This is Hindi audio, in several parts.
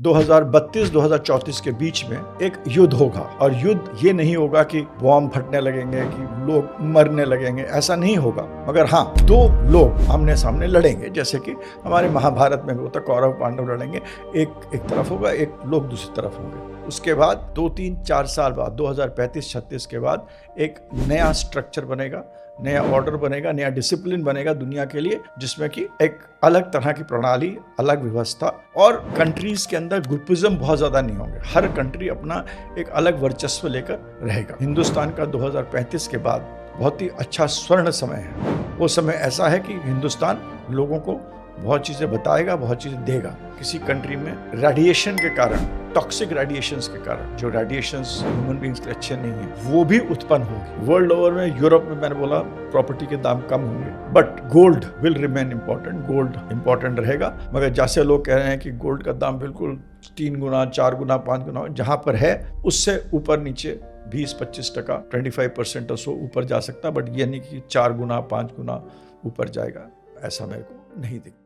2032-2034 के बीच में एक युद्ध होगा और युद्ध ये नहीं होगा कि बॉम्ब फटने लगेंगे कि लोग मरने लगेंगे, ऐसा नहीं होगा। मगर हाँ, दो लोग आमने सामने लड़ेंगे, जैसे कि हमारे महाभारत में होता कौरव पांडव लड़ेंगे, एक तरफ होगा, एक लोग दूसरी तरफ होंगे। उसके बाद 2-3-4 साल बाद 2035-36 के बाद एक नया स्ट्रक्चर बनेगा, नया ऑर्डर बनेगा, नया डिसिप्लिन बनेगा दुनिया के लिए, जिसमें कि एक अलग तरह की प्रणाली, अलग व्यवस्था, और कंट्रीज के अंदर ग्रुपिज्म बहुत ज्यादा नहीं होंगे। हर कंट्री अपना एक अलग वर्चस्व लेकर रहेगा। हिंदुस्तान का 2035 के बाद बहुत ही अच्छा स्वर्ण समय है। वो समय ऐसा है कि हिंदुस्तान लोगों को बहुत चीजें बताएगा, बहुत चीजें देगा। किसी कंट्री में रेडिएशन के कारण, टॉक्सिक रेडिएशंस के कारण, जो रेडिएशंस ह्यूमन बींग्स के अच्छे नहीं है, वो भी उत्पन्न होगी। वर्ल्ड ओवर में, यूरोप में मैंने बोला प्रॉपर्टी के दाम कम होंगे, but gold will remain important. Gold important रहेगा। मगर जैसे लोग कह रहे हैं कि गोल्ड का दाम बिल्कुल 3 गुना, 4 गुना, 5 गुना, जहां पर है उससे ऊपर नीचे 20-25%, 25% और सो ऊपर जा सकता, बट ये नहीं कि 4 गुना, 5 गुना ऊपर जाएगा, ऐसा मेरे को नहीं दिखता।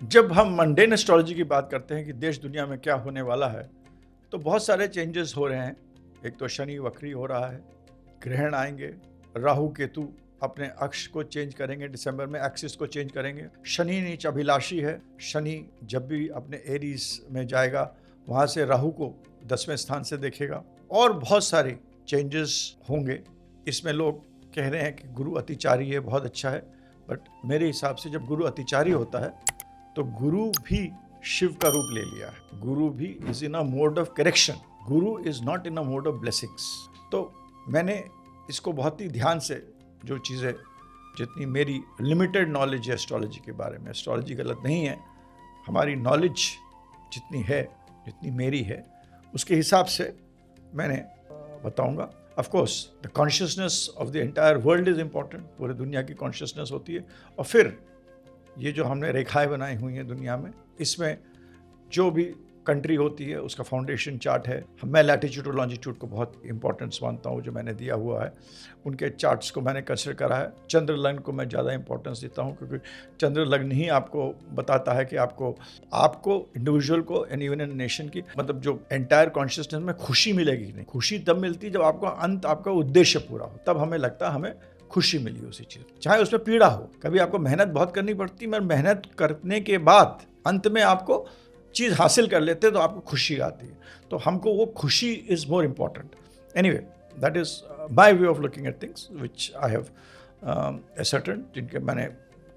जब हम मंडेन एस्ट्रोलॉजी की बात करते हैं कि देश दुनिया में क्या होने वाला है, तो बहुत सारे चेंजेस हो रहे हैं। एक तो शनि वक्री हो रहा है, ग्रहण आएंगे, राहु केतु अपने अक्ष को चेंज करेंगे, दिसंबर में एक्सिस को चेंज करेंगे। शनि नीच अभिलाषी है, शनि जब भी अपने एरीज में जाएगा वहाँ से राहु को 10वें स्थान से देखेगा, और बहुत सारे चेंजेस होंगे। इसमें लोग कह रहे हैं कि गुरु अतिचारी है, बहुत अच्छा है, बट मेरे हिसाब से जब गुरु अतिचारी होता है तो गुरु भी शिव का रूप ले लिया है। गुरु भी is in a mode of correction, guru is not in a mode of blessings. तो मैंने इसको बहुत ही ध्यान से, जो चीज़ें, जितनी मेरी लिमिटेड नॉलेज है एस्ट्रोलॉजी के बारे में, एस्ट्रोलॉजी गलत नहीं है, हमारी नॉलेज जितनी है, जितनी मेरी है, उसके हिसाब से मैंने बताऊंगा। Of course the consciousness of the entire world is important, पूरे दुनिया की कॉन्शियसनेस होती है। और फिर ये जो हमने रेखाएं बनाई हुई हैं दुनिया में, इसमें जो भी कंट्री होती है उसका फाउंडेशन चार्ट है। मैं लैटिट्यूड और लॉन्जिट्यूड को बहुत इंपॉर्टेंस मानता हूँ, जो मैंने दिया हुआ है उनके चार्ट्स को मैंने कंसिडर करा है। चंद्र लग्न को मैं ज़्यादा इंपॉर्टेंस देता हूँ, क्योंकि चंद्र लग्न ही आपको बताता है कि आपको इंडिविजुअल को एंड इवन इन नेशन की, मतलब जो एंटायर कॉन्शियसनेस में खुशी मिलेगी नहीं। खुशी तब मिलती जब आपका उद्देश्य पूरा हो, तब हमें लगता है हमें खुशी मिली उसी चीज़, चाहे उसमें पीड़ा हो। कभी आपको मेहनत बहुत करनी पड़ती, मगर मेहनत करने के बाद अंत में आपको चीज़ हासिल कर लेते तो आपको खुशी आती है। तो हमको वो खुशी is more important. Anyway, that is my way of looking at things which I have ascertain, जिनके मैंने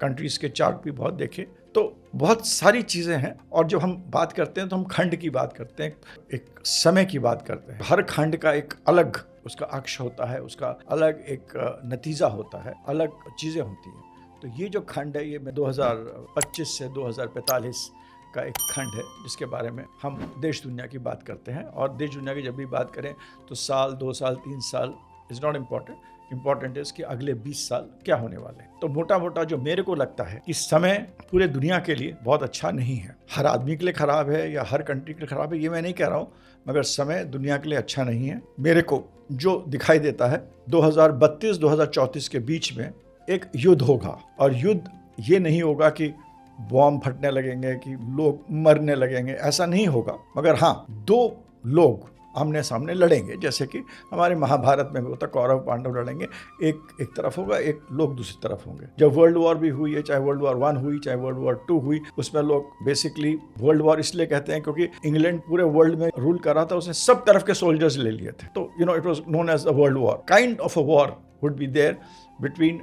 कंट्रीज़ के चार्ट भी बहुत देखे। तो बहुत सारी चीज़ें हैं, और जब हम बात करते हैं तो हम खंड की बात करते हैं, एक समय की बात करते हैं। हर खंड का एक अलग उसका अक्ष होता है, उसका अलग एक नतीजा होता है, अलग चीज़ें होती हैं। तो ये जो खंड है, ये 2025 से 2045 का एक खंड है, जिसके बारे में हम देश दुनिया की बात करते हैं। और देश दुनिया की जब भी बात करें तो साल, 2 साल, 3 साल इज़ नॉट इम्पॉर्टेंट। इम्पॉर्टेंट है कि अगले 20 साल क्या होने वाले हैं। तो मोटा मोटा जो मेरे को लगता है कि समय पूरे दुनिया के लिए बहुत अच्छा नहीं है। हर आदमी के लिए खराब है या हर कंट्री के लिए खराब है, ये मैं नहीं कह रहा हूँ, मगर समय दुनिया के लिए अच्छा नहीं है। मेरे को जो दिखाई देता है 2032-2034 के बीच में एक युद्ध होगा, और युद्ध ये नहीं होगा कि बॉम्ब फटने लगेंगे कि लोग मरने लगेंगे, ऐसा नहीं होगा। मगर हाँ, दो लोग आमने सामने लड़ेंगे, जैसे कि हमारे महाभारत में होता कौरव पांडव लड़ेंगे, एक तरफ होगा, एक लोग दूसरी तरफ होंगे। जब वर्ल्ड वॉर भी हुई है, चाहे वर्ल्ड वॉर 1 हुई, चाहे वर्ल्ड वॉर 2 हुई, उसमें लोग बेसिकली वर्ल्ड वॉर इसलिए कहते हैं क्योंकि इंग्लैंड पूरे वर्ल्ड में रूल कर रहा था, उसने सब तरफ के सोल्जर्स ले लिए थे। तो it was known as the world war. Kind of a war would be there between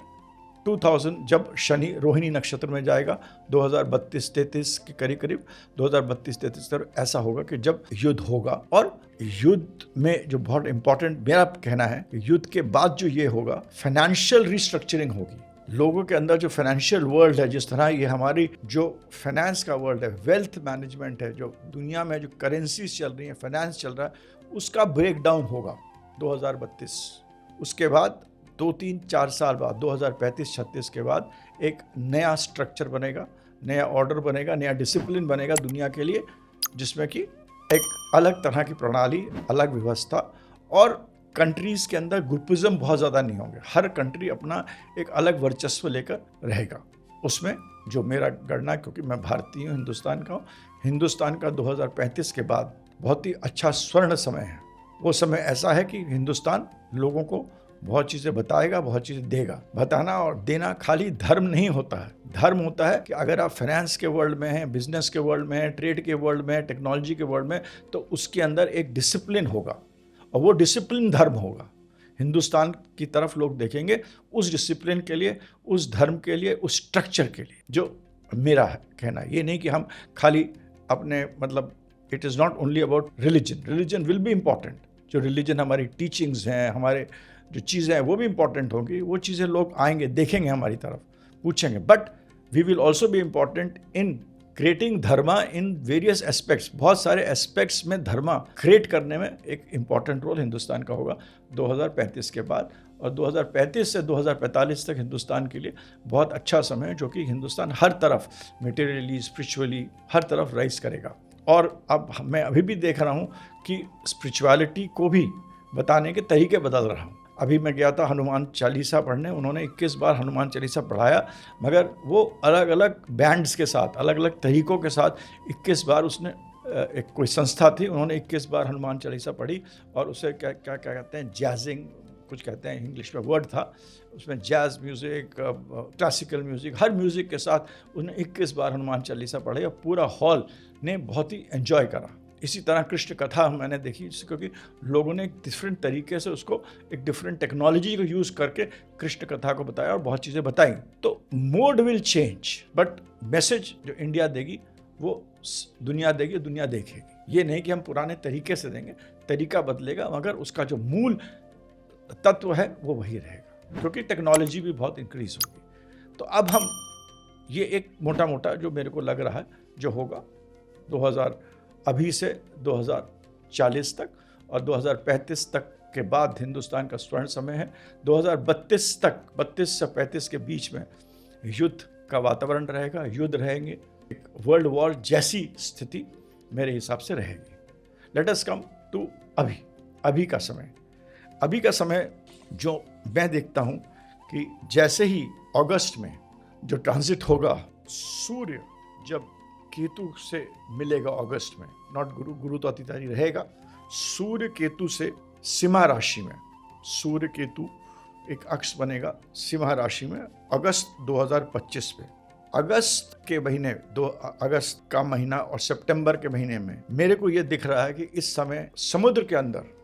2000, जब शनि रोहिणी नक्षत्र में जाएगा 2032-33 के करीब 2032-33 ऐसा होगा कि जब युद्ध होगा। और युद्ध में जो बहुत इंपॉर्टेंट मेरा कहना है कि युद्ध के बाद जो ये होगा, फाइनेंशियल रिस्ट्रक्चरिंग होगी। लोगों के अंदर जो फाइनेंशियल वर्ल्ड है, जिस तरह ये हमारी जो फाइनेंस का वर्ल्ड है, वेल्थ मैनेजमेंट है, जो दुनिया में जो करेंसीज चल रही है, फाइनेंस चल रहा है, उसका ब्रेक डाउन होगा 2032। उसके बाद 2-3-4 साल बाद 2035-36 के बाद एक नया स्ट्रक्चर बनेगा, नया ऑर्डर बनेगा, नया डिसिप्लिन बनेगा दुनिया के लिए, जिसमें कि एक अलग तरह की प्रणाली, अलग व्यवस्था, और कंट्रीज के अंदर ग्रुपिज्म बहुत ज़्यादा नहीं होंगे, हर कंट्री अपना एक अलग वर्चस्व लेकर रहेगा। उसमें जो मेरा गणना, क्योंकि मैं भारतीय हूँ, हिंदुस्तान का हूँ, हिंदुस्तान का 2035 के बाद बहुत ही अच्छा स्वर्ण समय है। वो समय ऐसा है कि हिंदुस्तान लोगों को बहुत चीज़ें बताएगा, बहुत चीज़ें देगा। बताना और देना खाली धर्म नहीं होता है। धर्म होता है कि अगर आप फाइनेंस के वर्ल्ड में हैं, बिजनेस के वर्ल्ड में हैं, ट्रेड के वर्ल्ड में हैं, टेक्नोलॉजी के वर्ल्ड में, तो उसके अंदर एक डिसिप्लिन होगा और वो डिसिप्लिन धर्म होगा। हिंदुस्तान की तरफ लोग देखेंगे उस डिसिप्लिन के लिए, उस धर्म के लिए, उस स्ट्रक्चर के लिए। जो मेरा है कहना, ये नहीं कि हम खाली अपने मतलब it is not only about religion. Religion will be important. जो रिलीजन हमारी टीचिंग्स हैं, हमारे जो चीज़ें हैं वो भी इम्पॉर्टेंट होंगी। वो चीज़ें लोग आएंगे, देखेंगे हमारी तरफ, पूछेंगे। But we will also be important in creating dharma in various aspects. बहुत सारे एस्पेक्ट्स में धर्मा क्रिएट करने में एक इम्पॉर्टेंट रोल हिंदुस्तान का होगा 2035 के बाद। और 2035 से 2045 तक हिंदुस्तान के लिए बहुत अच्छा समय है, जो कि हिंदुस्तान हर तरफ मटेरियली, स्पिरिचुअली हर तरफ राइज करेगा। और अब मैं अभी भी देख रहा हूँ कि स्पिरिचुअलिटी को भी बताने के तरीके बदल रहा हूँ। अभी मैं गया था हनुमान चालीसा पढ़ने, उन्होंने 21 बार हनुमान चालीसा पढ़ाया, मगर वो अलग अलग बैंड्स के साथ, अलग अलग तरीक़ों के साथ 21 बार उसने एक कोई संस्था थी, उन्होंने 21 बार हनुमान चालीसा पढ़ी। और उसे क्या क्या क्या कहते हैं, जैजिंग कुछ कहते हैं, इंग्लिश में वर्ड था, उसमें जैज़ म्यूज़िक, क्लासिकल म्यूज़िक, हर म्यूज़िक के साथ उन्हें 21 बार हनुमान चालीसा पढ़ी और पूरा हॉल ने बहुत ही एंजॉय करा। इसी तरह कृष्ण कथा मैंने देखी, क्योंकि लोगों ने एक डिफरेंट तरीके से उसको, एक डिफरेंट टेक्नोलॉजी को यूज़ करके कृष्ण कथा को बताया और बहुत चीज़ें बताई। तो mode will change, but message जो इंडिया देगी वो दुनिया देगी, दुनिया देखेगी। ये नहीं कि हम पुराने तरीके से देंगे, तरीका बदलेगा, मगर उसका जो मूल तत्व है वो वही रहेगा, क्योंकि टेक्नोलॉजी भी बहुत इंक्रीज होगी। तो अब हम ये एक मोटा मोटा जो मेरे को लग रहा है जो होगा 2000 अभी से 2040 तक और 2035 तक के बाद हिंदुस्तान का स्वर्ण समय है। 2032 तक, 32 से 35 के बीच में युद्ध का वातावरण रहेगा, युद्ध रहेंगे, एक वर्ल्ड वॉर जैसी स्थिति मेरे हिसाब से रहेगी। लेट अस कम टू अभी का समय। अभी का समय जो मैं देखता हूँ कि जैसे ही अगस्त में जो ट्रांजिट होगा, सूर्य जब केतु से मिलेगा अगस्त में, नॉट गुरु तो अतितारी रहेगा, सूर्य केतु से सिंह राशि में, सूर्य केतु एक अक्ष बनेगा सिंह राशि में अगस्त 2025 में। अगस्त के महीने, 2 अगस्त का महीना और सितंबर के महीने में मेरे को ये दिख रहा है कि इस समय समुद्र के अंदर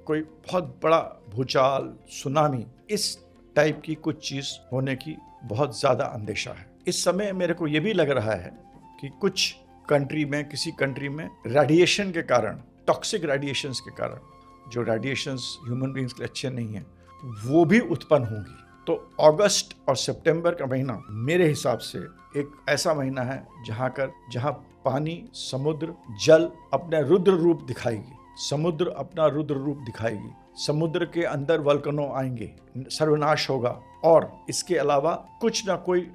कोई बहुत बड़ा भूचाल, सुनामी, इस टाइप की कुछ चीज़ होने की बहुत ज़्यादा अंदेशा है। इस समय मेरे को ये भी लग रहा है कि कुछ कंट्री में, किसी कंट्री में रेडिएशन के कारण, टॉक्सिक रेडिएशंस के कारण, जो रेडिएशंस ह्यूमन बींग्स के लिए अच्छे नहीं हैं, वो भी उत्पन्न होंगी। तो अगस्त और सितंबर का महीना मेरे हिसाब से एक ऐसा महीना है जहाँ पानी, समुद्र, जल अपने रुद्र रूप दिखाएगी, समुद्र अपना रुद्र रूप दिखाएगी, समुद्र के अंदर वल्कनो आएंगे, सर्वनाश होगा। और इसके अलावा कुछ ना कोई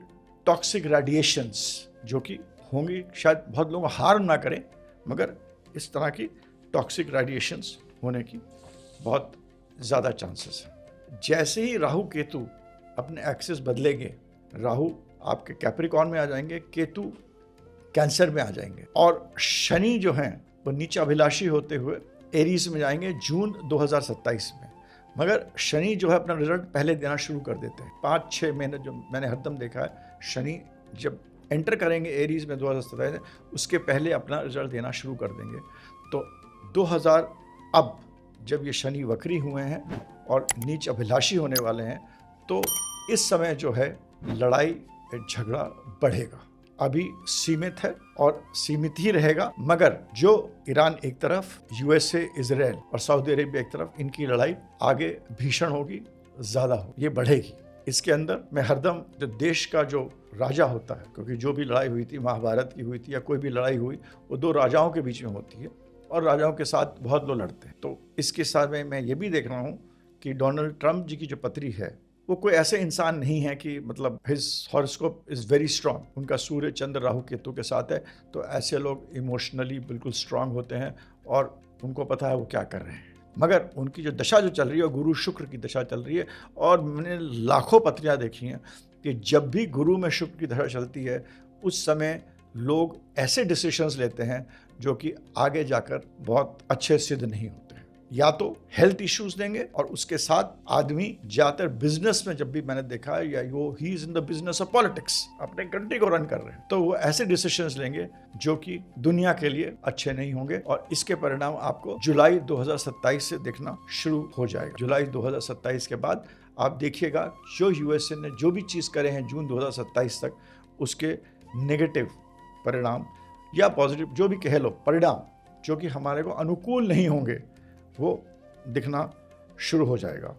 टॉक्सिक रेडिएशंस जो कि होंगी, शायद बहुत लोग हार्म ना करें, मगर इस तरह की टॉक्सिक रेडिएशंस होने की बहुत ज़्यादा चांसेस है। जैसे ही राहु केतु अपने एक्सिस बदलेंगे, राहु आपके कैप्रिकॉर्न में आ जाएंगे, केतु कैंसर में आ जाएंगे, और शनि जो हैं वो नीचे अभिलाषी होते हुए एरीज में जाएंगे जून 2027 में। मगर शनि जो है अपना रिजल्ट पहले देना शुरू कर देते हैं, 5-6 महीने जो मैंने हरदम देखा है, शनि जब एंटर करेंगे एरीज में 2027 में, उसके पहले अपना रिजल्ट देना शुरू कर देंगे। तो 2000 अब जब ये शनि वक्री हुए हैं और नीच अभिलाषी होने वाले हैं, तो इस समय जो है लड़ाई झगड़ा बढ़ेगा। अभी सीमित है और सीमित ही रहेगा, मगर जो ईरान एक तरफ, यूएसए, इजराइल और सऊदी अरेबिया एक तरफ, इनकी लड़ाई आगे भीषण होगी, ज़्यादा हो, ये बढ़ेगी। इसके अंदर मैं हरदम जो देश का जो राजा होता है, क्योंकि जो भी लड़ाई हुई थी, महाभारत की हुई थी या कोई भी लड़ाई हुई, वो 2 राजाओं के बीच में होती है और राजाओं के साथ बहुत लोग लड़ते हैं। तो इसके साथ में मैं ये भी देख रहा हूँ कि डोनाल्ड ट्रंप जी की जो पत्री है, वो कोई ऐसे इंसान नहीं है कि मतलब his horoscope is very strong, उनका सूर्य चंद्र राहु केतु के साथ है, तो ऐसे लोग इमोशनली बिल्कुल स्ट्रांग होते हैं और उनको पता है वो क्या कर रहे हैं। मगर उनकी जो दशा जो चल रही है, गुरु शुक्र की दशा चल रही है। और मैंने लाखों पत्रियां देखी हैं कि जब भी गुरु में शुक्र की दशा चलती है, उस समय लोग ऐसे डिसीजंस लेते हैं जो कि आगे जाकर बहुत अच्छे सिद्ध नहीं होते हैं। या तो हेल्थ इश्यूज देंगे, और उसके साथ आदमी ज़्यादातर बिजनेस में, जब भी मैंने देखा है, या वो he is in the business of politics, अपने कंट्री को रन कर रहे हैं, तो वो ऐसे डिसीजंस लेंगे जो कि दुनिया के लिए अच्छे नहीं होंगे। और इसके परिणाम आपको जुलाई 2027 से देखना शुरू हो जाएगा। जुलाई 2027 के बाद आप देखिएगा जो यूएसए ने जो भी चीज़ करे हैं जून 2027 तक, उसके नेगेटिव परिणाम या पॉजिटिव जो भी कह लो, परिणाम जो कि हमारे को अनुकूल नहीं होंगे, वो दिखना शुरू हो जाएगा।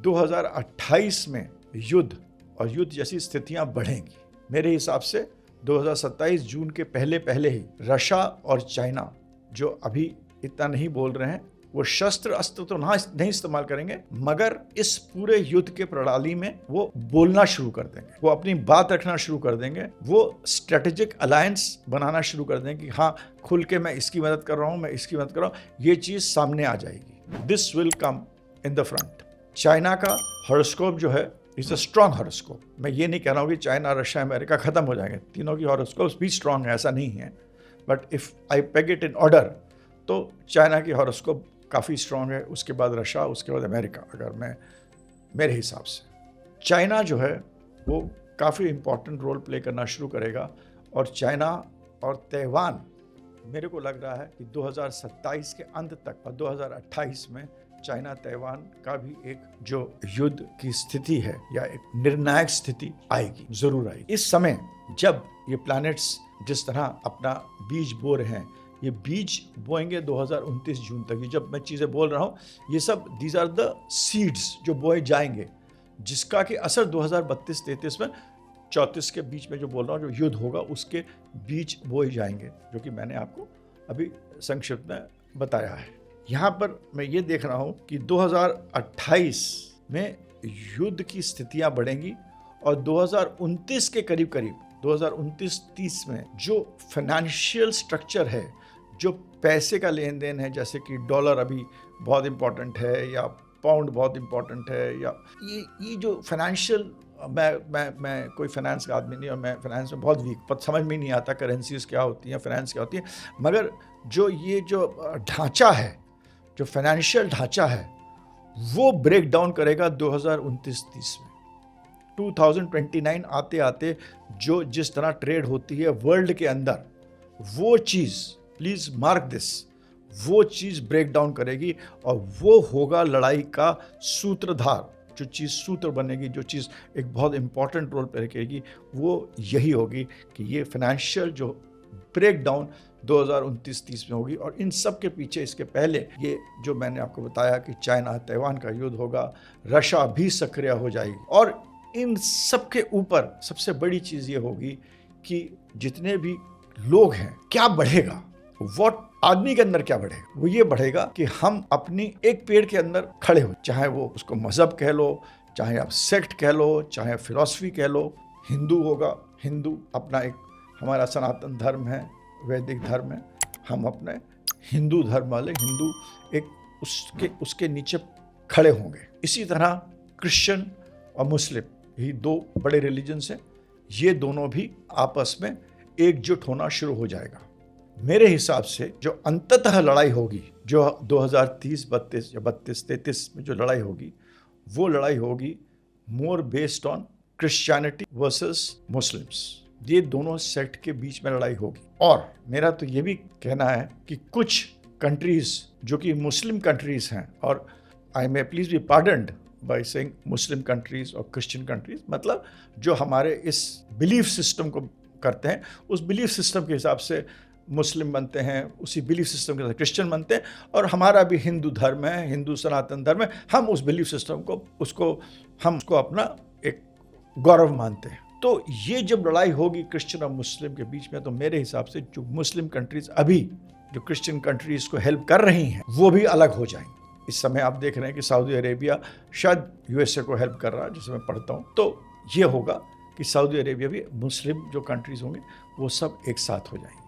2028 में युद्ध और युद्ध जैसी स्थितियां बढ़ेंगी। मेरे हिसाब से 2027 जून के पहले ही रशिया और चाइना, जो अभी इतना नहीं बोल रहे हैं, वो शस्त्र अस्त्र तो नहीं इस्तेमाल करेंगे, मगर इस पूरे युद्ध के प्रणाली में वो बोलना शुरू कर देंगे, वो अपनी बात रखना शुरू कर देंगे, वो स्ट्रेटेजिक अलायंस बनाना शुरू कर देंगे कि हाँ, खुल के मैं इसकी मदद कर रहा हूँ, मैं इसकी मदद कर रहा हूँ, ये चीज़ सामने आ जाएगी। This will come in the front. China का हॉरोस्कोप जो है, इट्स अ स्ट्रॉन्ग हॉरोस्कोप। मैं ये नहीं कह रहा हूँ कि चाइना, रशिया, अमेरिका खत्म हो जाएंगे, तीनों की हॉरोस्कोप्स भी स्ट्रॉन्ग है, ऐसा नहीं है। But if I peg it in order, तो चाइना की हॉरोस्कोप काफ़ी स्ट्रॉन्ग है, उसके बाद रशिया, उसके बाद अमेरिका। अगर मैं मेरे हिसाब से चाइना जो है वो काफ़ी इम्पोर्टेंट रोल प्ले करना शुरू करेगा। और चाइना और ताइवान, मेरे को लग रहा है कि 2027 के अंत तक और 2028 में चाइना ताइवान का भी एक जो युद्ध की स्थिति है या एक निर्णायक स्थिति आएगी, जरूर आएगी। इस समय जब ये प्लैनेट्स जिस तरह अपना बीज बो रहे हैं, ये बीज बोएंगे 2029 जून तक। ये जब मैं चीज़ें बोल रहा हूँ, ये सब दीज आर द सीड्स जो बोए जाएंगे, जिसका कि असर 2032-33 में 34 के बीच में जो बोल रहा हूँ, जो युद्ध होगा, उसके बीज बोए जाएंगे, जो कि मैंने आपको अभी संक्षिप्त में बताया है। यहाँ पर मैं ये देख रहा हूँ कि 2028 में युद्ध की स्थितियाँ बढ़ेंगी, और 2029 के करीब 2029-30 में जो फाइनेंशियल स्ट्रक्चर है, जो पैसे का लेन देन है, जैसे कि डॉलर अभी बहुत इम्पोर्टेंट है, या पाउंड बहुत इम्पोर्टेंट है, या ये जो फाइनेंशियल, मैं कोई फाइनेंस का आदमी नहीं, और मैं फाइनेंस में बहुत वीक, पर समझ में नहीं आता करेंसीज क्या होती हैं, फाइनेंस क्या होती है। मगर जो ये जो ढांचा है, जो फाइनेंशियल ढांचा है, वो ब्रेक डाउन करेगा 2029-30 में। 2029 आते आते जो जिस तरह ट्रेड होती है वर्ल्ड के अंदर, वो चीज़, प्लीज़ मार्क दिस, वो चीज़ ब्रेक डाउन करेगी, और वो होगा लड़ाई का सूत्रधार। जो चीज़ सूत्र बनेगी, जो चीज़ एक बहुत इंपॉर्टेंट रोल प्ले करेगी, वो यही होगी कि ये फाइनेंशियल जो ब्रेक डाउन 2029-30 में होगी। और इन सब के पीछे, इसके पहले, ये जो मैंने आपको बताया कि चाइना ताइवान का युद्ध होगा, रशिया भी सक्रिय हो जाएगी। और इन सब के ऊपर सबसे बड़ी चीज़ ये होगी कि जितने भी लोग हैं, क्या बढ़ेगा, वॉट आदमी के अंदर क्या बढ़ेगा, वो ये बढ़ेगा कि हम अपनी एक पेड़ के अंदर खड़े हो, चाहे वो उसको मजहब कह लो, चाहे आप सेक्ट कह लो, चाहे फिलॉसफी कह लो। हिंदू होगा, हिंदू अपना एक, हमारा सनातन धर्म है, वैदिक धर्म है, हम अपने हिंदू धर्म वाले हिंदू एक उसके नीचे खड़े होंगे। इसी तरह क्रिश्चियन और मुस्लिम, यही दो बड़े रिलीजन्स हैं, ये दोनों भी आपस में एकजुट होना शुरू हो जाएगा। मेरे हिसाब से जो अंततः लड़ाई होगी, जो 2030-32 या 32-33 में जो लड़ाई होगी, वो लड़ाई होगी मोर based on Christianity versus Muslims. ये दोनों सेक्ट के बीच में लड़ाई होगी। और मेरा तो ये भी कहना है कि कुछ कंट्रीज जो कि मुस्लिम कंट्रीज हैं, और I may please be pardoned by saying Muslim countries और क्रिश्चियन कंट्रीज, मतलब जो हमारे इस बिलीफ सिस्टम को करते हैं, उस बिलीफ सिस्टम के हिसाब से मुस्लिम बनते हैं, उसी बिलीफ सिस्टम के साथ क्रिश्चियन बनते हैं, और हमारा भी हिंदू धर्म है, हिंदू सनातन धर्म है, हम उस बिलीफ सिस्टम को हम उसको अपना एक गौरव मानते हैं। तो ये जब लड़ाई होगी क्रिश्चियन और मुस्लिम के बीच में, तो मेरे हिसाब से जो मुस्लिम कंट्रीज अभी जो क्रिश्चियन कंट्रीज को हेल्प कर रही हैं, वो भी अलग हो जाएंगी। इस समय आप देख रहे हैं कि सऊदी अरेबिया शायद यूएसए को हेल्प कर रहा है, जिसे मैं पढ़ता हूँ। तो ये होगा कि सऊदी अरेबिया भी, मुस्लिम जो कंट्रीज होंगे वो सब एक साथ हो जाएंगे।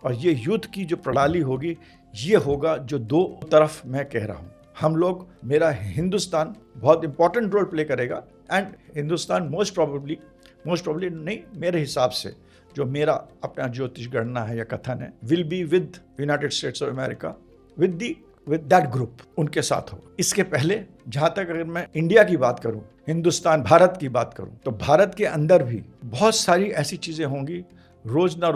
और ये युद्ध की जो प्रणाली होगी, ये होगा जो दो तरफ मैं कह रहा हूँ। हम लोग, मेरा हिंदुस्तान बहुत इंपॉर्टेंट रोल प्ले करेगा एंड हिंदुस्तान मोस्ट प्रॉब्ली नहीं, मेरे हिसाब से जो मेरा अपना ज्योतिष गणना है या कथन है, will be with United states of America, with that group, उनके साथ हो। इसके पहले जहां तक अगर मैं इंडिया की बात करूं, हिंदुस्तान भारत की बात करूं, तो भारत के अंदर भी बहुत सारी ऐसी चीजें होंगी रोज ना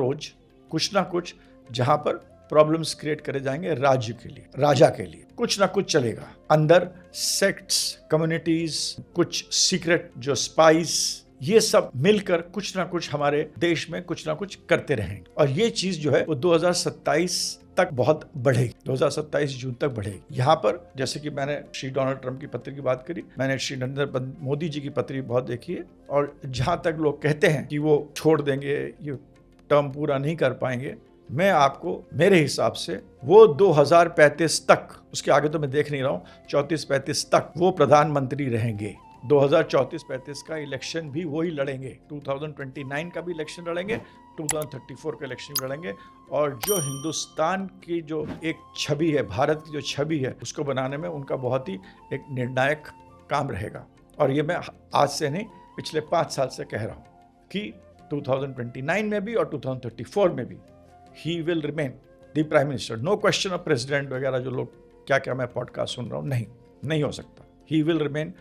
कुछ जहां पर प्रॉब्लम्स क्रिएट करे जाएंगे राज्य के लिए, राजा के लिए कुछ ना कुछ चलेगा। अंदर सेक्ट्स, कम्युनिटीज, कुछ सीक्रेट जो स्पाइस, ये सब मिलकर कुछ ना कुछ हमारे देश में कुछ ना कुछ करते रहेंगे और ये चीज जो है वो 2027 तक बहुत बढ़ेगी, 2027 जून तक बढ़ेगी। यहाँ पर जैसे कि मैंने श्री डोनाल्ड ट्रंप की पत्र की बात करी, मैंने श्री नरेंद्र मोदी जी की पत्र बहुत देखी है और जहां तक लोग कहते हैं कि वो छोड़ देंगे, ये टर्म पूरा नहीं कर पाएंगे, मैं आपको मेरे हिसाब से वो 2035 तक, उसके आगे तो मैं देख नहीं रहा हूँ, 34-35 तक वो प्रधानमंत्री रहेंगे। 2034-35 का इलेक्शन भी वही लड़ेंगे, 2029 का भी इलेक्शन लड़ेंगे, 2034 का इलेक्शन भी लड़ेंगे और जो हिंदुस्तान की जो एक छवि है, भारत की जो छवि है, उसको बनाने में उनका बहुत ही एक निर्णायक काम रहेगा। और ये मैं आज से नहीं, पिछले 5 साल से कह रहा हूँ कि 2029 में भी और 2034 में भी he will remain the prime minister, no question of president वगैरह जो लोग क्या क्या मैं पॉडकास्ट सुन रहा हूँ, नहीं हो सकता। he will remain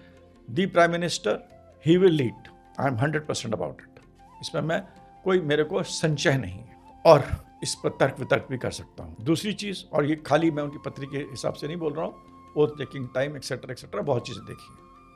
the prime minister, he will lead, I am 100% about it। इसमें मैं कोई, मेरे को संशय नहीं है और इस पर तर्क वितर्क भी कर सकता हूँ। दूसरी चीज़, और ये खाली मैं उनकी पत्री के हिसाब से नहीं बोल रहा हूँ, ओथ टेकिंग टाइम एक्सेट्रा बहुत चीज़ें देखी है।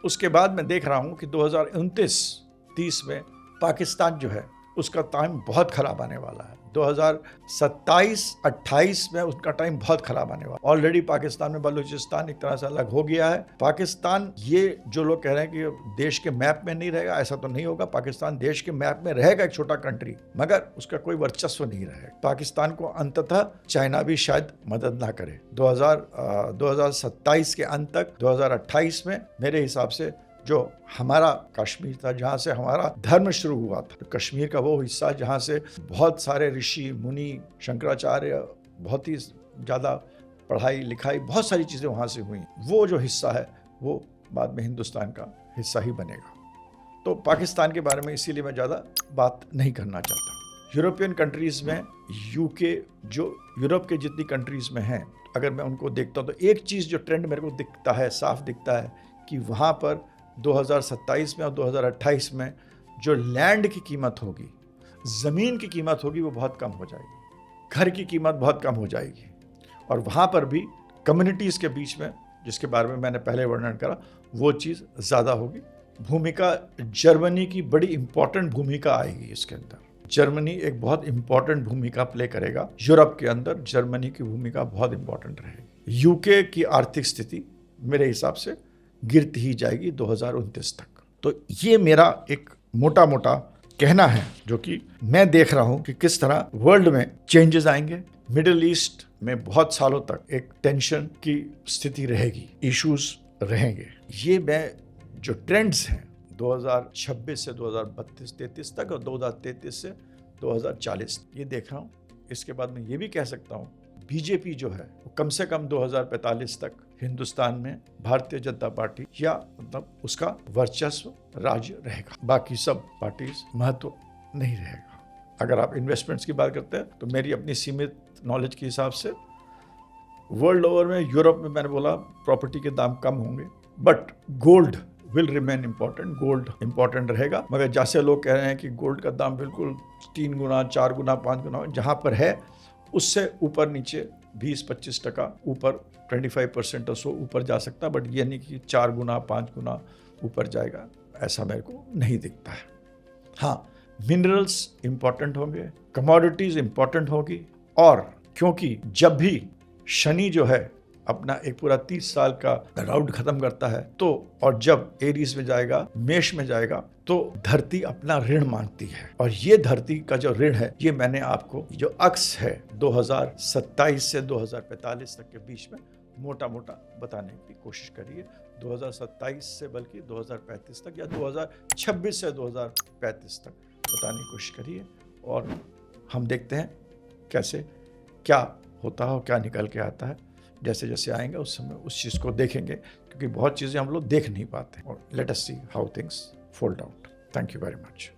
उसके बाद मैं देख रहा हूँ कि 2029-30 में पाकिस्तान जो है उसका टाइम बहुत खराब आने वाला है। 2027-28 में उसका टाइम बहुत खराब आने वाला। ऑलरेडी पाकिस्तान में बलूचिस्तान एक तरह से अलग हो गया है। पाकिस्तान, ये जो लोग कह रहे हैं कि देश के मैप में नहीं रहेगा, ऐसा तो नहीं होगा। पाकिस्तान देश के मैप में रहेगा, एक छोटा कंट्री, मगर उसका कोई वर्चस्व नहीं रहेगा। पाकिस्तान को अंततः चाइना भी शायद मदद ना करे। 2027 के अंत तक 2028 में मेरे हिसाब से जो हमारा कश्मीर था, जहाँ से हमारा धर्म शुरू हुआ था, कश्मीर का वो हिस्सा जहाँ से बहुत सारे ऋषि मुनि, शंकराचार्य, बहुत ही ज़्यादा पढ़ाई लिखाई, बहुत सारी चीज़ें वहाँ से हुई, वो जो हिस्सा है वो बाद में हिंदुस्तान का हिस्सा ही बनेगा। तो पाकिस्तान के बारे में इसीलिए मैं ज़्यादा बात नहीं करना चाहता। यूरोपियन कंट्रीज़ में, यूके, जो यूरोप के जितनी कंट्रीज़ में हैं, अगर मैं उनको देखता हूँ तो एक चीज़ जो ट्रेंड मेरे को दिखता है, साफ दिखता है, कि वहाँ पर 2027 में और 2028 में जो लैंड की कीमत होगी, ज़मीन की कीमत होगी, वो बहुत कम हो जाएगी, घर की कीमत बहुत कम हो जाएगी। और वहाँ पर भी कम्युनिटीज़ के बीच में, जिसके बारे में मैंने पहले वर्णन करा, वो चीज़ ज़्यादा होगी। भूमिका जर्मनी की बड़ी इंपॉर्टेंट भूमिका आएगी इसके अंदर। जर्मनी एक बहुत इंपॉर्टेंट भूमिका प्ले करेगा यूरोप के अंदर, जर्मनी की भूमिका बहुत इंपॉर्टेंट रहेगी। यूके की आर्थिक स्थिति मेरे हिसाब से गिरती ही जाएगी 2029 तक। तो ये मेरा एक मोटा कहना है, जो कि मैं देख रहा हूं कि किस तरह वर्ल्ड में चेंजेस आएंगे। मिडिल ईस्ट में बहुत सालों तक एक टेंशन की स्थिति रहेगी, इश्यूज रहेंगे। ये मैं जो ट्रेंड्स हैं 2026 से 2032-33 तक और 2033 से 2040, ये देख रहा हूँ। इसके बाद मैं ये भी कह सकता हूँ, बीजेपी जो है वो कम से कम 2045 तक हिंदुस्तान में भारतीय जनता पार्टी या मतलब उसका वर्चस्व राज्य रहेगा, बाकी सब पार्टीज महत्व नहीं रहेगा। अगर आप इन्वेस्टमेंट्स की बात करते हैं तो मेरी अपनी सीमित नॉलेज के हिसाब से वर्ल्ड ओवर में, यूरोप में मैंने बोला प्रॉपर्टी के दाम कम होंगे, but gold will remain important, gold important रहेगा। मगर जैसे लोग कह रहे हैं कि गोल्ड का दाम बिल्कुल 3 गुना, 4 गुना, 5 गुना जहाँ पर है, उससे ऊपर नीचे 20-25% ऊपर, 25% और सो ऊपर जा सकता, बट ये नहीं कि 4 गुना 5 गुना ऊपर जाएगा, ऐसा मेरे को नहीं दिखता है। हाँ, मिनरल्स इंपॉर्टेंट होंगे, कमोडिटीज इंपॉर्टेंट होगी, और क्योंकि जब भी शनि जो है अपना एक पूरा 30 साल का राउंड खत्म करता है, तो और जब एरीज में जाएगा, मेष में जाएगा, तो धरती अपना ऋण मांगती है। और ये धरती का जो ऋण है, ये मैंने आपको जो अक्स है 2027 से 2045 तक के बीच में मोटा बताने की कोशिश करिए। 2027 से बल्कि 2035 तक या 2026 से 2035 तक बताने की कोशिश करिए, और हम देखते हैं कैसे क्या होता है और क्या निकल के आता है। जैसे जैसे आएंगे उस समय उस चीज़ को देखेंगे, क्योंकि बहुत चीज़ें हम लोग देख नहीं पाते। और let us see how things fold out. Thank you very much.